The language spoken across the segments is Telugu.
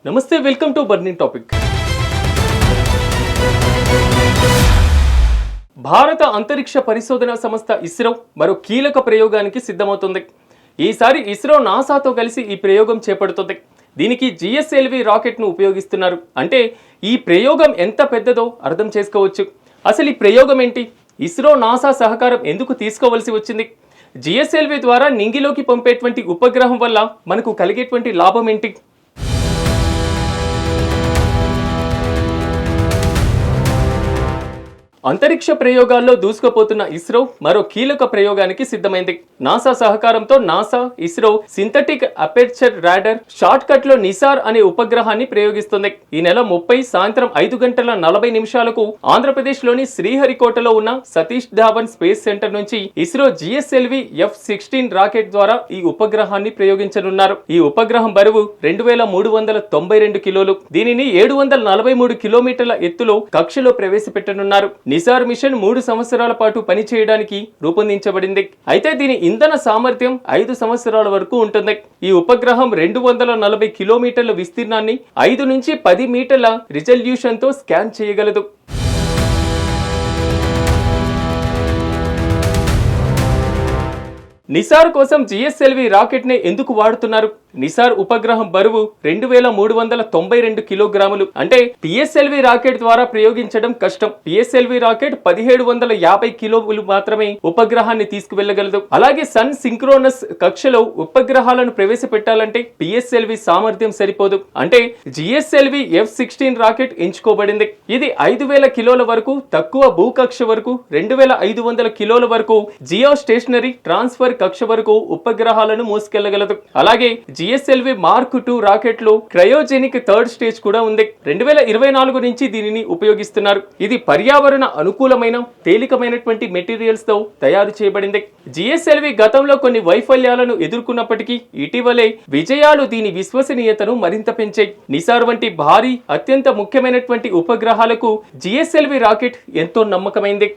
నమస్తే, వెల్కమ్ టు బర్నింగ్ టాపిక్. భారత అంతరిక్ష పరిశోధన సంస్థ ఇస్రో మరో కీలక ప్రయోగానికి సిద్ధమవుతుంది. ఈసారి ఇస్రో నాసాతో కలిసి ఈ ప్రయోగం చేపడుతుంది. దీనికి జిఎస్ఎల్వి రాకెట్ను ఉపయోగిస్తున్నారు. అంటే ఈ ప్రయోగం ఎంత పెద్దదో అర్థం చేసుకోవచ్చు. అసలు ఈ ప్రయోగం ఏంటి? ఇస్రో నాసా సహకారం ఎందుకు తీసుకోవాల్సి వచ్చింది? జిఎస్ఎల్వి ద్వారా నింగిలోకి పంపేటువంటి ఉపగ్రహం వల్ల మనకు కలిగేటువంటి లాభం ఏంటి? అంతరిక్ష ప్రయోగాల్లో దూసుకుపోతున్న ఇస్రో మరో కీలక ప్రయోగానికి సిద్ధమైంది. నాసా సహకారంతో NASA ISRO synthetic aperture radar short cut లో నిసార్ అనే ఉపగ్రహాన్ని ప్రయోగిస్తుంది. ఈ నెల 30 సాయంత్రం 5:40 ఆంధ్రప్రదేశ్ లోని శ్రీహరికోటలో ఉన్న సతీష్ ధావన్ స్పేస్ సెంటర్ నుంచి ఇస్రో జిఎస్ఎల్వి F-16 రాకెట్ ద్వారా ఈ ఉపగ్రహాన్ని ప్రయోగించనున్నారు. ఈ ఉపగ్రహం బరువు 2392 కిలోలు. దీనిని 743 కిలోమీటర్ల ఎత్తులో కక్షలో ప్రవేశపెట్టనున్నారు. నిసార్ మిషన్ 3 సంవత్సరాల పాటు పనిచేయడానికి రూపొందించబడింది. అయితే దీని ఇంధన సామర్థ్యం 5 సంవత్సరాల వరకు ఉంటుంది. ఈ ఉపగ్రహం 240 కిలోమీటర్ల విస్తీర్ణాన్ని 5 నుంచి 10 మీటర్ల రిజల్యూషన్ తో స్కాన్ చేయగలదు. నిసార్ కోసం జిఎస్ఎల్వి రాకెట్ నే ఎందుకు వాడుతున్నారు? నిసార్ ఉపగ్రహం బరువు 2392 కిలోగ్రాములు. అంటే పిఎస్ఎల్వి రాకెట్ ద్వారా ప్రయోగించడం కష్టం. పిఎస్ఎల్వి రాకెట్ 1750 కిలోలు మాత్రమే ఉపగ్రహాన్ని తీసుకువెళ్లగలదు. అలాగే సన్ సింక్రోనస్ కక్షలో ఉపగ్రహాలను ప్రవేశపెట్టాలంటే పిఎస్ఎల్వి సామర్థ్యం సరిపోదు. అంటే జిఎస్ఎల్వి F-16 రాకెట్ ఎంచుకోబడింది. ఇది 5000 కిలోల వరకు తక్కువ భూకక్ష వరకు, 2500 కిలోల వరకు జియో స్టేషనరీ ట్రాన్స్ఫర్ కక్ష వరకు ఉపగ్రహాలను మోసుకెళ్లగలదు. అలాగే జిఎస్ఎల్వి మార్క్ 2 రాకెట్ లో క్రయోజెనిక్ థర్డ్ స్టేజ్ కూడా ఉంది. 2024 నుంచి దీనిని ఉపయోగిస్తున్నారు. ఇది పర్యావరణ అనుకూలమైన తేలికమైనటువంటి మెటీరియల్స్ తో తయారు చేయబడింది. జిఎస్ఎల్వి గతంలో కొన్ని వైఫల్యాలను ఎదుర్కొన్నప్పటికీ ఇటీవలే విజయాలు దీని విశ్వసనీయతను మరింత పెంచాయి. నిసార్ వంటి భారీ అత్యంత ముఖ్యమైనటువంటి ఉపగ్రహాలకు జిఎస్ఎల్వి రాకెట్ ఎంతో నమ్మకమైంది.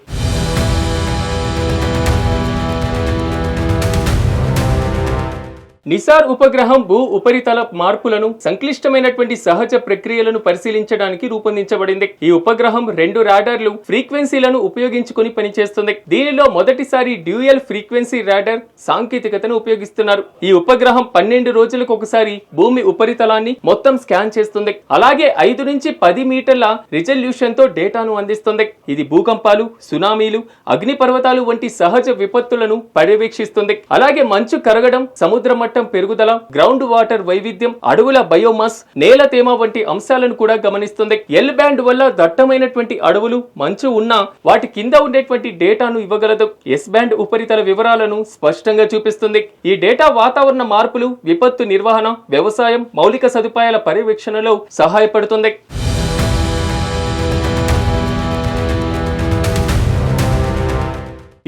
నిసార్ ఉపగ్రహం భూ ఉపరితల మార్పులను, సంక్లిష్టమైనటువంటి సహజ ప్రక్రియలను పరిశీలించడానికి రూపొందించబడింది. ఈ ఉపగ్రహం 2 రాడార్లు ఫ్రీక్వెన్సీలను ఉపయోగించుకుని పనిచేస్తుంది. దీనిలో మొదటిసారి డ్యూయల్ ఫ్రీక్వెన్సీ రాడార్ సాంకేతికతను ఉపయోగిస్తున్నారు. ఈ ఉపగ్రహం 12 రోజులకు ఒకసారి భూమి ఉపరితలాన్ని మొత్తం స్కాన్ చేస్తుంది. అలాగే 5 నుంచి 10 మీటర్ల రిజల్యూషన్ తో డేటాను అందిస్తుంది. ఇది భూకంపాలు, సునామీలు, అగ్నిపర్వతాలు వంటి సహజ విపత్తులను పర్యవేక్షిస్తుంది. అలాగే మంచు కరగడం, సముద్ర మట్టం పెరుగుదల, గ్రౌండ్ వాటర్ వైవిధ్యం, అడవుల బయోమాస్, నేల తేమ వంటి అంశాలను కూడా గమనిస్తుంది. ఎల్ బ్యాండ్ వల్ల దట్టమైనటువంటి అడవులు, మంచు ఉన్నా వాటి కింద ఉండేటువంటి డేటాను ఇవ్వగలదు. ఎస్ బ్యాండ్ ఉపరితల వివరాలను స్పష్టంగా చూపిస్తుంది. ఈ డేటా వాతావరణ మార్పులు, విపత్తు నిర్వహణ, వ్యవసాయం, మౌలిక సదుపాయాల పర్యవేక్షణలో సహాయపడుతుంది.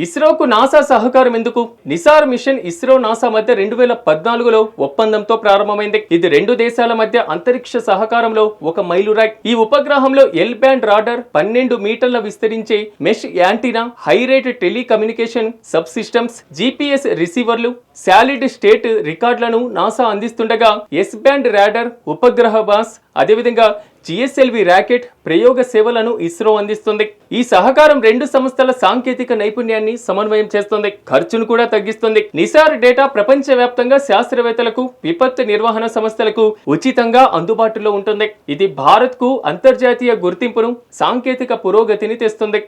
ఇస్రోకు నాసా సహకారం ఎందుకు? నిసార్ మిషన్ ఇస్రో నాసా మధ్య 2014లో ఒప్పందంతో ప్రారంభమైంది. ఇది 2 దేశాల మధ్య అంతరిక్ష సహకారంలో ఒక మైలురాయి. ఈ ఉపగ్రహంలో ఎల్ బ్యాండ్ రాడార్, 12 మీటర్ల విస్తరించే mesh antenna, high rate telecommunication sub systems, GPS రిసీవర్లు, solid state రికార్డులను నాసా అందిస్తుండగా ఎస్ బ్యాండ్ రాడార్, ఉపగ్రహ బాస్, అదేవిధంగా జిఎస్ఎల్వి రాకెట్ ప్రయోగ సేవలను ఇస్రో అందిస్తుంది. ఈ సహకారం 2 సంస్థల సాంకేతిక నైపుణ్యాన్ని సమన్వయం చేస్తుంది, ఖర్చును కూడా తగ్గిస్తుంది. నిసార్ డేటా ప్రపంచవ్యాప్తంగా శాస్త్రవేత్తలకు, విపత్తు నిర్వహణ సంస్థలకు ఉచితంగా అందుబాటులో ఉంటుంది. ఇది భారత్ కు అంతర్జాతీయ గుర్తింపును, సాంకేతిక పురోగతిని తెస్తుంది.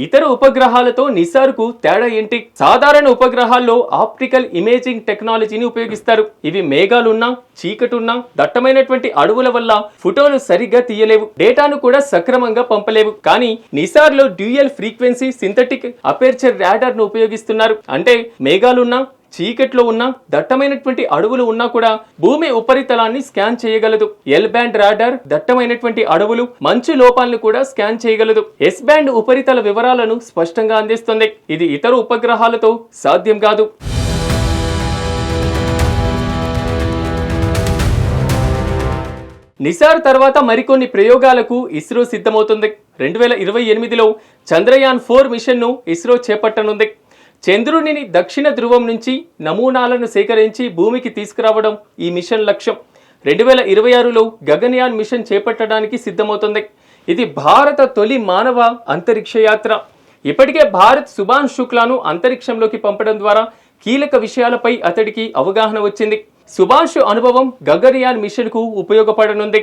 ఇతర ఉపగ్రహాలతో నిసార్కు తేడా ఏంటి? సాధారణ ఉపగ్రహాల్లో ఆప్టికల్ ఇమేజింగ్ టెక్నాలజీని ఉపయోగిస్తారు. ఇవి మేఘాలున్నా, చీకటున్నా, దట్టమైనటువంటి అడవుల వల్ల ఫోటోలు సరిగ్గా తీయలేవు, డేటాను కూడా సక్రమంగా పంపలేవు. కానీ నిసార్లో dual frequency synthetic aperture radar ను ఉపయోగిస్తున్నారు. అంటే మేఘాలున్నా, చీకట్లో ఉన్న, దట్టమైనటువంటి అడవులు ఉన్నా కూడా భూమి ఉపరితలాన్ని స్కాన్ చేయగలదు. ఎల్ బ్యాండ్ రాడార్ దట్టమైనటువంటి అడవులు, మంచు లోపాలను కూడా స్కాన్ చేయగలదు. ఎస్ బ్యాండ్ ఉపరితల వివరాలను స్పష్టంగా అందిస్తుంది. ఇది ఇతర ఉపగ్రహాలతో సాధ్యం కాదు. నిసార్ తర్వాత మరికొన్ని ప్రయోగాలకు ఇస్రో సిద్ధమవుతుంది. 2028లో చంద్రయాన్ 4 మిషన్ను ఇస్రో చేపట్టనుంది. చంద్రునిని దక్షిణ ధ్రువం నుంచి నమూనాలను సేకరించి భూమికి తీసుకురావడం ఈ మిషన్ లక్ష్యం. 2026లో గగన్యాన్ మిషన్ చేపట్టడానికి సిద్ధమవుతుంది. ఇది భారత తొలి మానవ అంతరిక్ష యాత్ర. ఇప్పటికే భారత్ సుభాష్ శుక్లాను అంతరిక్షంలోకి పంపడం ద్వారా కీలక విషయాలపై అతడికి అవగాహన వచ్చింది. సుభాష్ అనుభవం గగన్యాన్ మిషన్ కు ఉపయోగపడనుంది.